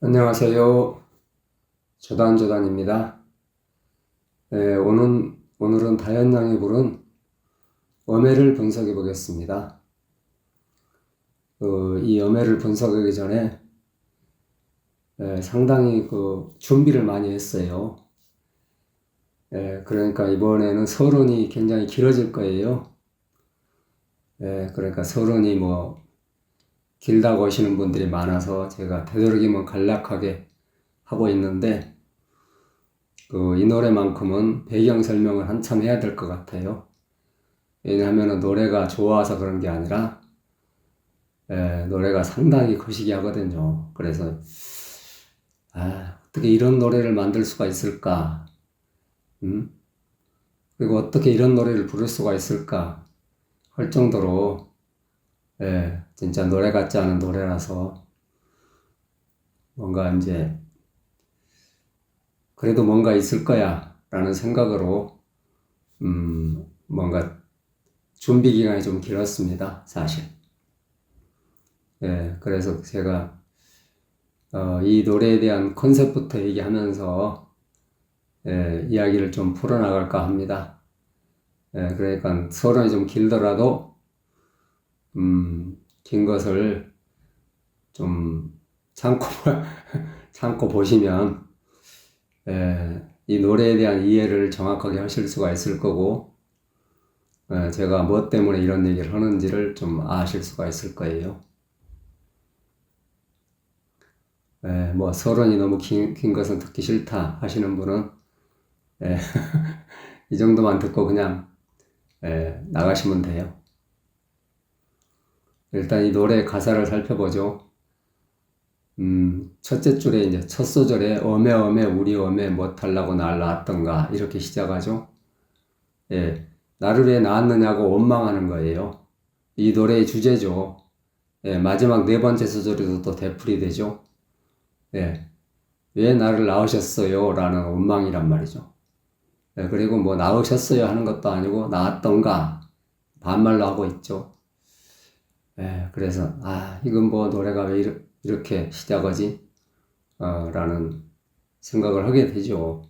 안녕하세요. 조단조단입니다. 오늘은 다현양이 부른 엄해를 분석해 보겠습니다. 이 엄해를 분석하기 전에 상당히 준비를 많이 했어요. 그러니까 이번에는 서론이 굉장히 길어질 거예요. 그러니까 서론이 길다고 하시는 분들이 많아서 제가 되도록이면 간략하게 하고 있는데 이 노래만큼은 배경 설명을 한참 해야 될 것 같아요. 왜냐하면 노래가 좋아서 그런 게 아니라 노래가 상당히 거시기 하거든요. 그래서 어떻게 이런 노래를 만들 수가 있을까? 그리고 어떻게 이런 노래를 부를 수가 있을까? 할 정도로 진짜 노래 같지 않은 노래라서 뭔가 이제 그래도 뭔가 있을 거야 라는 생각으로 뭔가 준비 기간이 좀 길었습니다, 사실. 그래서 제가 이 노래에 대한 컨셉부터 얘기하면서 이야기를 좀 풀어나갈까 합니다. 그러니까 서론이 좀 길더라도 긴 것을 좀 참고 참고 보시면 이 노래에 대한 이해를 정확하게 하실 수가 있을 거고 제가 뭐 때문에 이런 얘기를 하는지를 좀 아실 수가 있을 거예요. 서론이 너무 긴 것은 듣기 싫다 하시는 분은 이 정도만 듣고 그냥 나가시면 돼요. 일단 이 노래 가사를 살펴보죠. 첫째 줄에 이제 첫 소절에 어메 어메 우리 어메 못하려고 날 낳았던가 이렇게 시작하죠. 나를 왜 낳았느냐고 원망하는 거예요. 이 노래의 주제죠. 마지막 네 번째 소절에도 또 되풀이 되죠. 왜 나를 낳으셨어요? 라는 원망이란 말이죠. 그리고 낳으셨어요 하는 것도 아니고 낳았던가 반말로 하고 있죠. 그래서 이건 노래가 왜 이렇게 시작하지? 라는 생각을 하게 되죠.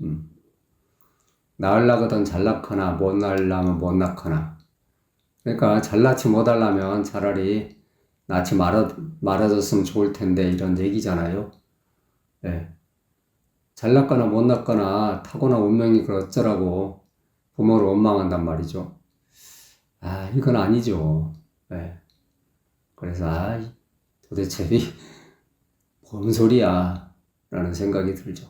낳으려거든 잘 낳거나 못 낳으려면 못 낳거나. 그러니까 잘 낳지 못하려면 차라리 낳지 말아줬으면 좋을 텐데 이런 얘기잖아요. 잘 낳거나 못 낳거나 타고난 운명이 어쩌라고 부모를 원망한단 말이죠. 이건 아니죠. 그래서 도대체 뭔 소리야 라는 생각이 들죠.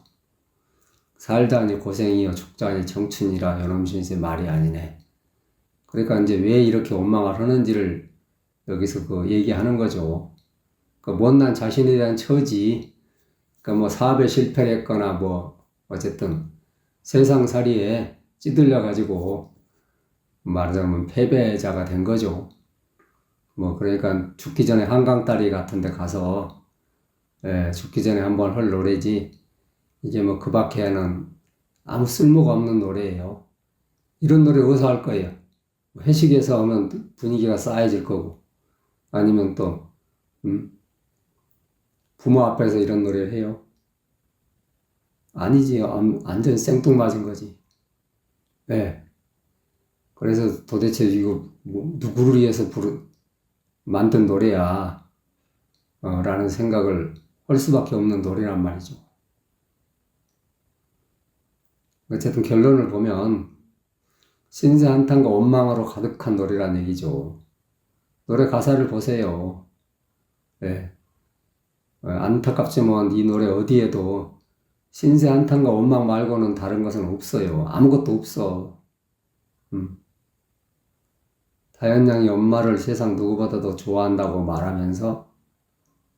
살다니 고생이요 죽자니 청춘이라 요놈 신세 말이 아니네. 그러니까 이제 왜 이렇게 원망을 하는지를 여기서 얘기하는 거죠. 못난 자신에 대한 처지, 사업에 실패를 했거나 어쨌든 세상살이에 찌들려 가지고 말하자면 패배자가 된 거죠. 그러니까 죽기 전에 한강다리 같은 데 가서 죽기 전에 한번 할 노래지 이제 그 밖에는 아무 쓸모가 없는 노래예요. 이런 노래 어디서 할 거예요? 회식에서 하면 분위기가 싸해질 거고 아니면 또 부모 앞에서 이런 노래를 해요? 아니지. 완전 생뚱맞은 거지. 그래서 도대체 이거 누구를 위해서 만든 노래야 라는 생각을 할 수밖에 없는 노래란 말이죠. 어쨌든 결론을 보면 신세 한탄과 원망으로 가득한 노래란 얘기죠. 노래 가사를 보세요. 안타깝지만 이 노래 어디에도 신세 한탄과 원망 말고는 다른 것은 없어요. 아무것도 없어. 다현양이 엄마를 세상 누구보다도 좋아한다고 말하면서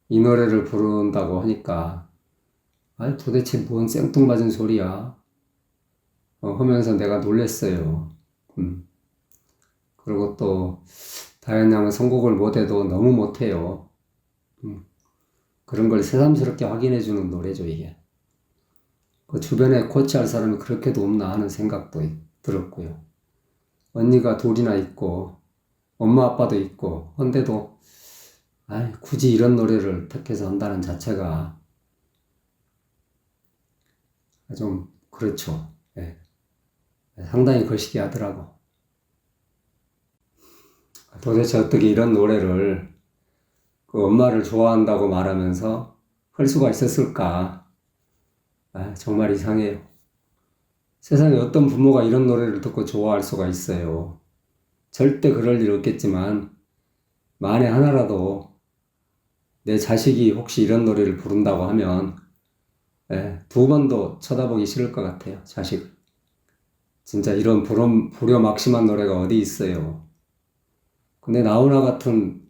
이 노래를 부른다고 하니까 도대체 뭔 생뚱맞은 소리야 하면서 내가 놀랬어요. 그리고 또 다현양은 선곡을 못해도 너무 못해요. 그런 걸 새삼스럽게 확인해주는 노래죠, 이게. 주변에 코치할 사람이 그렇게도 없나 하는 생각도 들었고요. 언니가 둘이나 있고 엄마 아빠도 있고 한데도 굳이 이런 노래를 택해서 한다는 자체가 좀 그렇죠. 예. 상당히 거시기 하더라고. 도대체 어떻게 이런 노래를 그 엄마를 좋아한다고 말하면서 할 수가 있었을까? 정말 이상해요. 세상에 어떤 부모가 이런 노래를 듣고 좋아할 수가 있어요. 절대 그럴 일 없겠지만 만에 하나라도 내 자식이 혹시 이런 노래를 부른다고 하면 두 번도 쳐다보기 싫을 것 같아요. 자식. 진짜 이런 불효막심한 노래가 어디 있어요. 근데 나훈아 같은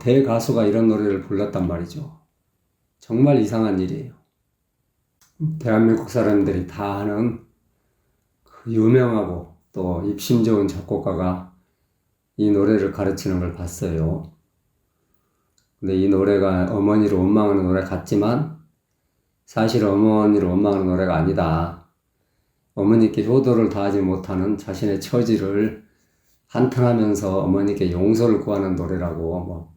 대가수가 이런 노래를 불렀단 말이죠. 정말 이상한 일이에요. 대한민국 사람들이 다 아는 그 유명하고 또 입심 좋은 작곡가가 이 노래를 가르치는 걸 봤어요. 근데 이 노래가 어머니를 원망하는 노래 같지만 사실 어머니를 원망하는 노래가 아니다. 어머니께 효도를 다하지 못하는 자신의 처지를 한탄하면서 어머니께 용서를 구하는 노래라고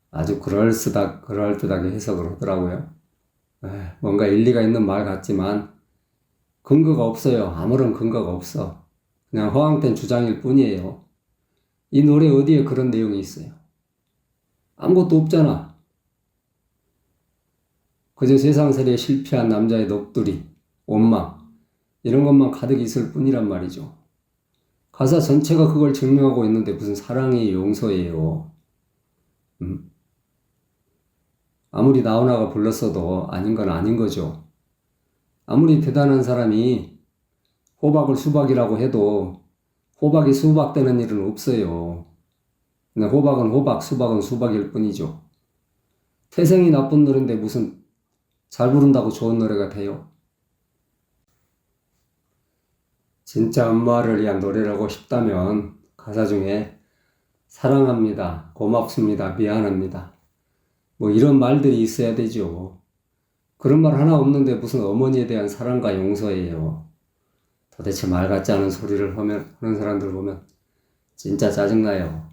아주 그럴듯하게 해석을 하더라고요. 뭔가 일리가 있는 말 같지만 근거가 없어요. 아무런 근거가 없어. 그냥 허황된 주장일 뿐이에요. 이 노래 어디에 그런 내용이 있어요? 아무것도 없잖아. 그저 세상살이에 실패한 남자의 넋두리, 원망 이런 것만 가득 있을 뿐이란 말이죠. 가사 전체가 그걸 증명하고 있는데 무슨 사랑이 용서예요. 아무리 나훈아가 불렀어도 아닌 건 아닌 거죠. 아무리 대단한 사람이 호박을 수박이라고 해도 호박이 수박되는 일은 없어요. 그냥 호박은 호박, 수박은 수박일 뿐이죠. 태생이 나쁜 노래인데 무슨 잘 부른다고 좋은 노래가 돼요? 진짜 엄마를 위한 노래라고 싶다면 가사 중에 사랑합니다, 고맙습니다, 미안합니다 이런 말들이 있어야 되죠. 그런 말 하나 없는데 무슨 어머니에 대한 사랑과 용서예요. 도대체 말 같지 않은 소리를 하는 사람들 보면 진짜 짜증나요.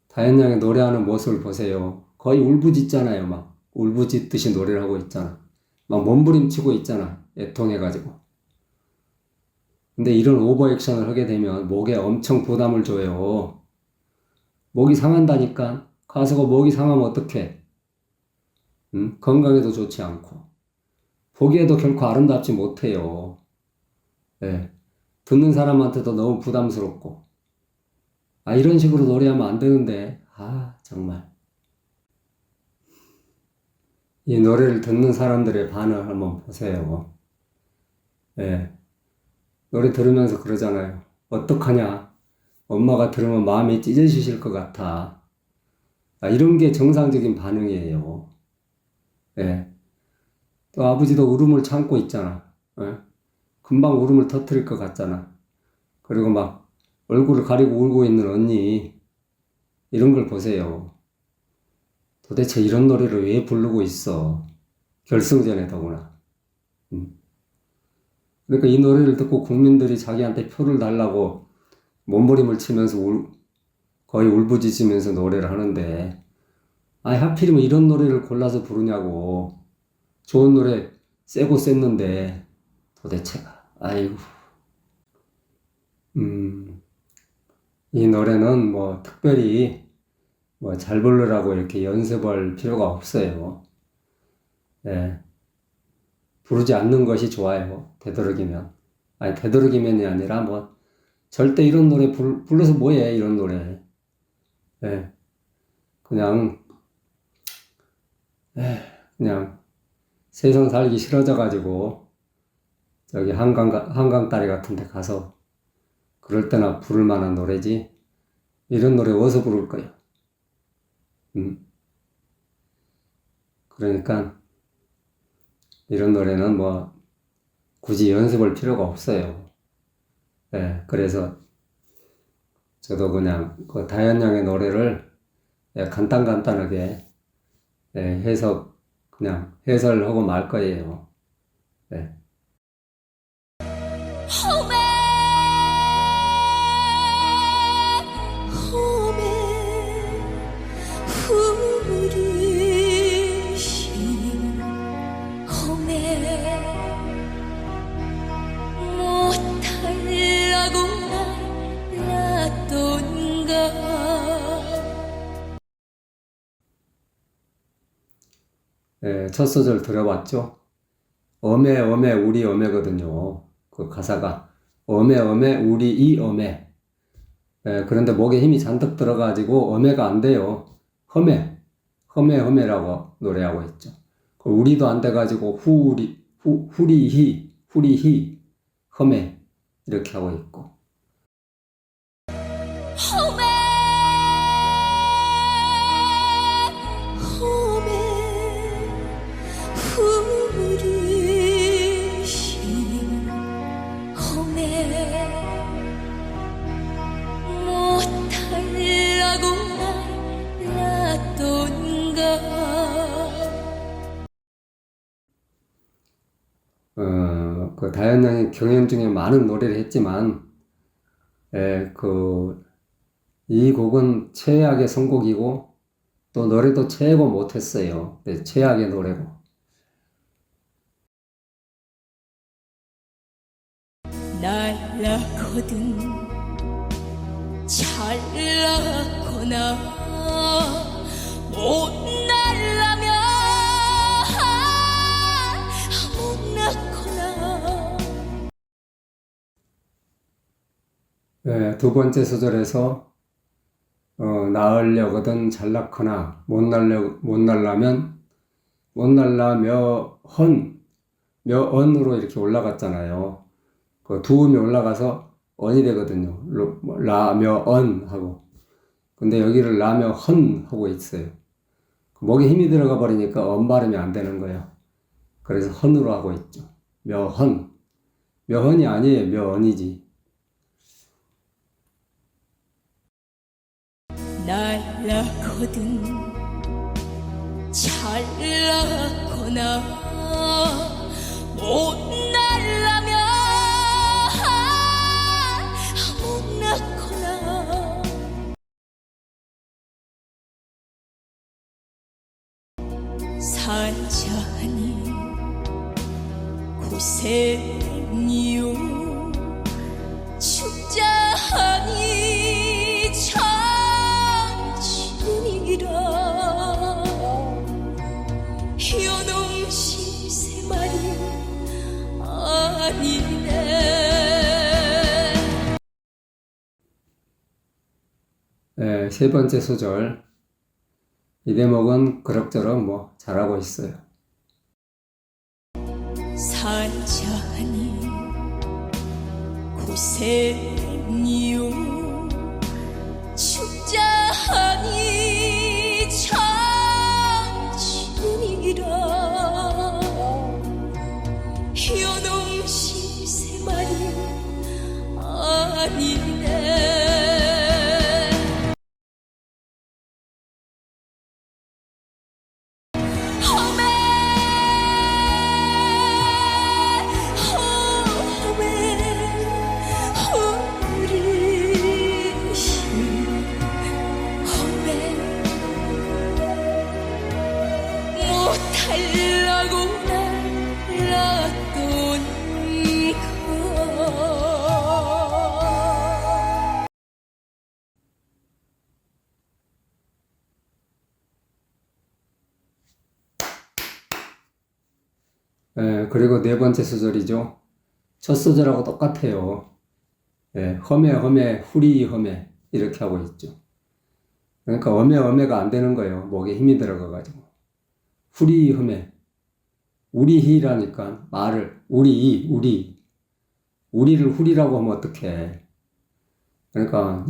다현 양의 노래하는 모습을 보세요. 거의 울부짖잖아요. 막 울부짖듯이 노래를 하고 있잖아. 막 몸부림치고 있잖아. 애통해가지고. 근데 이런 오버액션을 하게 되면 목에 엄청 부담을 줘요. 목이 상한다니까. 가수가 목이 상하면 어떡해. 건강에도 좋지 않고 보기에도 결코 아름답지 못해요. 듣는 사람한테도 너무 부담스럽고 이런 식으로 노래하면 안 되는데 정말 이 노래를 듣는 사람들의 반응을 한번 보세요. 노래 들으면서 그러잖아요. 어떡하냐, 엄마가 들으면 마음이 찢어지실 것 같아. 이런 게 정상적인 반응이에요. 또 아버지도 울음을 참고 있잖아. 금방 울음을 터뜨릴 것 같잖아. 그리고 막 얼굴을 가리고 울고 있는 언니, 이런 걸 보세요. 도대체 이런 노래를 왜 부르고 있어? 결승전에 더구나. 그러니까 이 노래를 듣고 국민들이 자기한테 표를 달라고 몸부림을 치면서 거의 울부짖으면서 노래를 하는데 하필이면 이런 노래를 골라서 부르냐고. 좋은 노래 세고 셌는데 도대체가 아이고. 이 노래는 특별히 잘 부르라고 이렇게 연습할 필요가 없어요. 부르지 않는 것이 좋아요. 되도록이면. 되도록이면이 아니라 절대 이런 노래 불러서 뭐해, 이런 노래. 그냥 세상 살기 싫어져가지고 저기 한강 다리 같은 데 가서 그럴 때나 부를 만한 노래지 이런 노래 어디서 부를 거야. 그러니까 이런 노래는 굳이 연습할 필요가 없어요. 그래서 저도 그냥 그 다현 양의 노래를 간단하게 그냥 해설하고 말 거예요. 후리신 홈에 첫 소절 들어봤죠? 어메 어메 우리 어메거든요. 그 가사가 어메 어메 우리 이 어메. 그런데 목에 힘이 잔뜩 들어가지고 어메가 안 돼요. 허메 허메 허메라고 노래하고 있죠. 그 우리도 안 돼가지고 후리히 후리히 허메 이렇게 하고 있고. 홈에 홈에 후리신 홈에 못하려고 날 놔둔가. 그 다현양이 경연 중에 많은 노래를 했지만, 이 곡은 최악의 선곡이고, 또 노래도 최고 못했어요. 최악의 노래고. 날라거든 잘나거나 못 날라면 못 낳거나. 두 번째 소절에서 낳으려거든 잘났거나 못 날라면 못 날라 며언으로 이렇게 올라갔잖아요. 그 두음이 올라가서 언이 되거든요. 라며언 하고. 근데 여기를 라며헌 하고 있어요. 목에 힘이 들어가 버리니까 언 발음이 안 되는 거예요. 그래서 헌으로 하고 있죠. 며헌. 며헌이 아니에요. 며언이지. 날라거든 잘나거나 못 날라면 못 낳거나. 산자니 고생이요 축자하니 장춘이라. 요놈 실세 말이 아니네. 세 번째 소절. 이 대목은 그럭저럭 잘하고 있어요. 산자니 고생이요 축자하니 장춘이라. 요놈 실세 말이 아니네. 그리고 네 번째 소절이죠. 첫 소절하고 똑같아요. 험해 후리 험해 이렇게 하고 있죠. 그러니까 어매가 안 되는 거예요. 목에 힘이 들어가가지고. 후리 험해. 우리 히라니까 말을 우리를 후리라고 하면 어떡해. 그러니까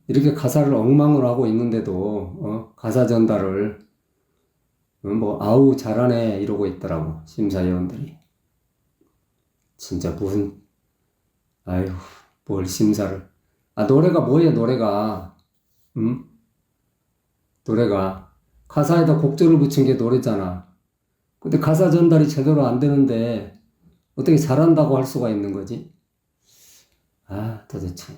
이렇게 가사를 엉망으로 하고 있는데도 가사 전달을 아우 잘하네 이러고 있더라고 심사위원들이. 진짜 무슨 아유 뭘 심사를. 노래가 뭐예요 노래가. 노래가 가사에다 곡절을 붙인 게 노래잖아. 근데 가사 전달이 제대로 안 되는데 어떻게 잘한다고 할 수가 있는 거지? 도대체.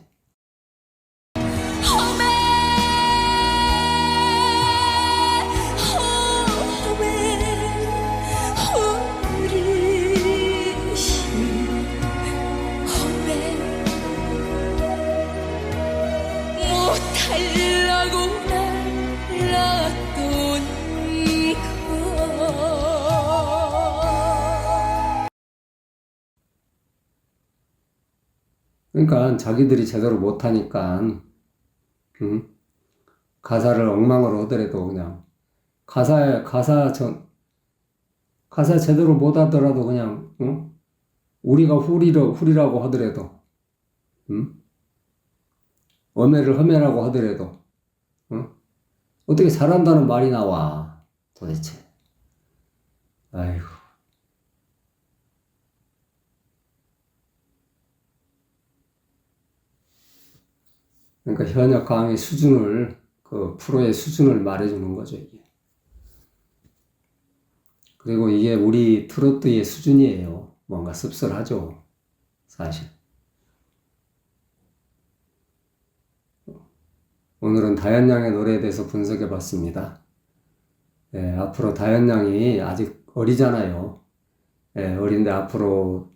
못하려고 날 놔둔 그러니까 자기들이 제대로 못하니까, 응? 가사를 엉망으로 하더라도 그냥, 가사 제대로 못하더라도 그냥, 응? 우리가 후리라고 하더라도, 응? 어매를 하더라도, 응? 어떻게 잘한다는 말이 나와, 도대체. 아이고. 그러니까 현역 강의 수준을, 그 프로의 수준을 말해주는 거죠, 이게. 그리고 이게 우리 트로트의 수준이에요. 뭔가 씁쓸하죠, 사실. 오늘은 다현 양의 노래에 대해서 분석해 봤습니다. 예, 앞으로 다현 양이 아직 어리잖아요. 예, 어린데 앞으로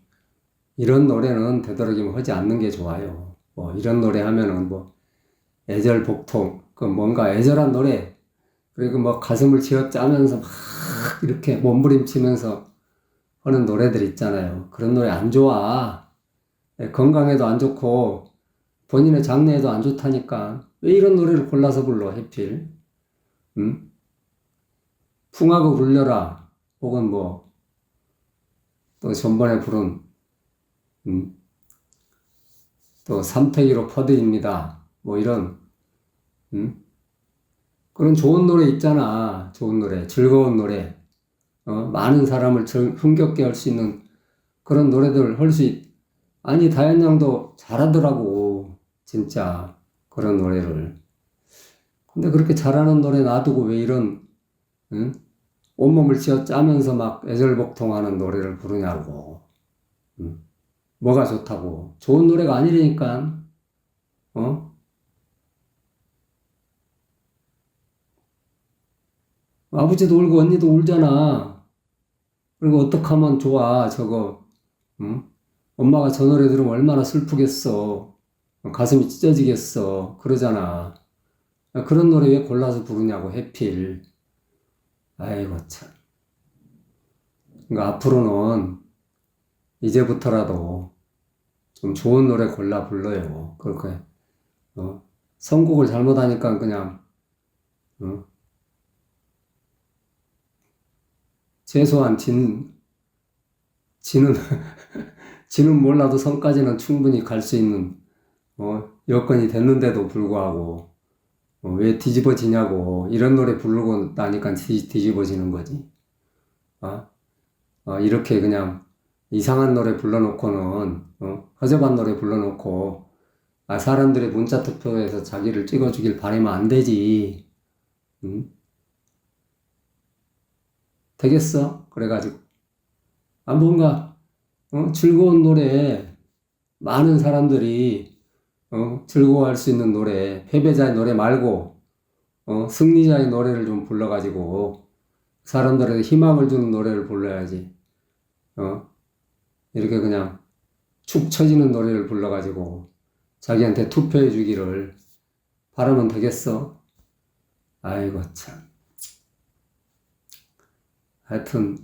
이런 노래는 되도록이면 하지 않는 게 좋아요. 뭐 이런 노래 하면은 뭐 애절복통, 그 뭔가 애절한 노래, 그리고 뭐 가슴을 쥐어짜면서 막 이렇게 몸부림치면서 하는 노래들 있잖아요. 그런 노래 안 좋아. 예, 건강에도 안 좋고 본인의 장래에도 안 좋다니까. 왜 이런 노래를 골라서 불러, 해필? 응? 풍악을 울려라. 혹은 뭐, 또 전번에 부른, 음, 또 삼태기로 퍼드립니다. 뭐 이런, 음? 그런 좋은 노래 있잖아. 좋은 노래, 즐거운 노래, 많은 사람을 흥겹게 할 수 있는 그런 노래들 아니, 다현 양도 잘하더라고. 진짜. 그런 노래를. 근데 그렇게 잘하는 노래 놔두고 왜 이런, 응? 온몸을 쥐어 짜면서 막 애절복통하는 노래를 부르냐고. 응? 뭐가 좋다고. 좋은 노래가 아니라니까. 어? 아버지도 울고 언니도 울잖아. 그리고 어떡 하면 좋아, 저거. 응? 엄마가 저 노래 들으면 얼마나 슬프겠어. 가슴이 찢어지겠어. 그러잖아. 그런 노래 왜 골라서 부르냐고, 해필. 아이고, 참. 그러니까 앞으로는 이제부터라도 좀 좋은 노래 골라 불러요. 그렇게, 선곡을 잘못하니까 그냥, 어? 최소한 지는, 지는 몰라도 선까지는 충분히 갈 수 있는, 여건이 됐는데도 불구하고, 왜 뒤집어지냐고. 이런 노래 부르고 나니까 뒤집어지는 거지. 어? 이렇게 그냥 이상한 노래 불러놓고는, 허접한 노래 불러놓고, 사람들의 문자 투표에서 자기를 찍어주길 바라면 안 되지. 응? 되겠어? 그래가지고. 뭔가, 즐거운 노래, 많은 사람들이, 즐거워할 수 있는 노래, 패배자의 노래 말고, 승리자의 노래를 좀 불러가지고, 사람들에게 희망을 주는 노래를 불러야지. 어? 이렇게 그냥 축 처지는 노래를 불러가지고, 자기한테 투표해 주기를 바라면 되겠어? 아이고, 참. 하여튼,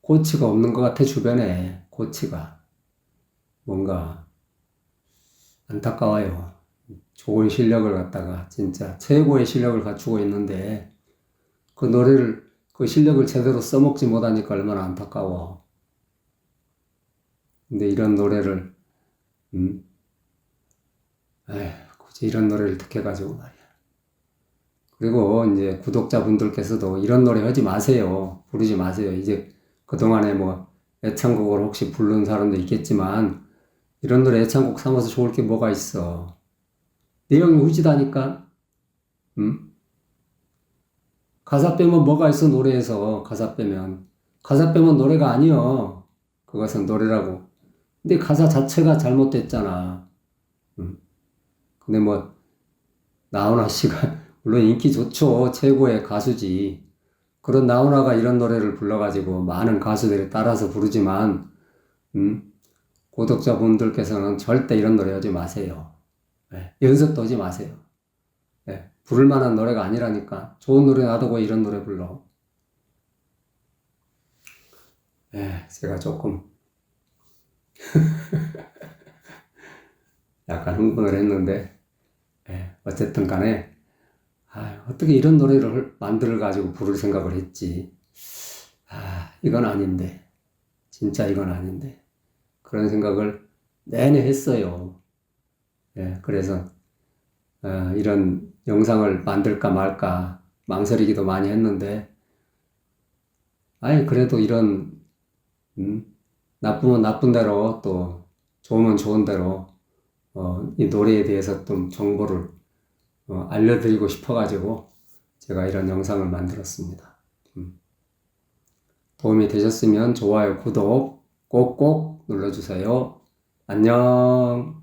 코치가 없는 것 같아, 주변에. 코치가. 뭔가, 안타까워요. 좋은 실력을 갖다가, 진짜, 최고의 실력을 갖추고 있는데, 그 실력을 제대로 써먹지 못하니까 얼마나 안타까워. 근데 이런 노래를, 음, 에휴, 굳이 이런 노래를 듣게가지고 말이야. 그리고 이제 구독자분들께서도 이런 노래 하지 마세요. 부르지 마세요. 이제 그동안에 뭐 애창곡을 혹시 부른 사람도 있겠지만 이런 노래 애창곡 삼아서 좋을 게 뭐가 있어. 내용이 후지다니까. 음? 가사 빼면 뭐가 있어 노래에서 가사 빼면. 가사 빼면 노래가 아니여. 그것은 노래라고. 근데 가사 자체가 잘못됐잖아. 음. 근데 뭐 나훈아 씨가 물론 인기 좋죠. 최고의 가수지. 그런 나훈아가 이런 노래를 불러가지고 많은 가수들이 따라서 부르지만, 구독자분들께서는 절대 이런 노래 하지 마세요. 예, 연습도 하지 마세요. 예, 부를 만한 노래가 아니라니까. 좋은 노래 놔두고 이런 노래 불러. 예, 제가 조금 약간 흥분을 했는데, 예, 어쨌든 간에, 어떻게 이런 노래를 만들어가지고 부를 생각을 했지. 이건 아닌데. 진짜 이건 아닌데. 그런 생각을 내내 했어요. 예, 그래서, 이런 영상을 만들까 말까 망설이기도 많이 했는데, 그래도 이런, 나쁘면 나쁜 대로 또 좋으면 좋은 대로, 이 노래에 대해서 좀 정보를 알려드리고 싶어가지고 제가 이런 영상을 만들었습니다. 도움이 되셨으면 좋아요, 구독 꼭꼭 눌러주세요. 안녕.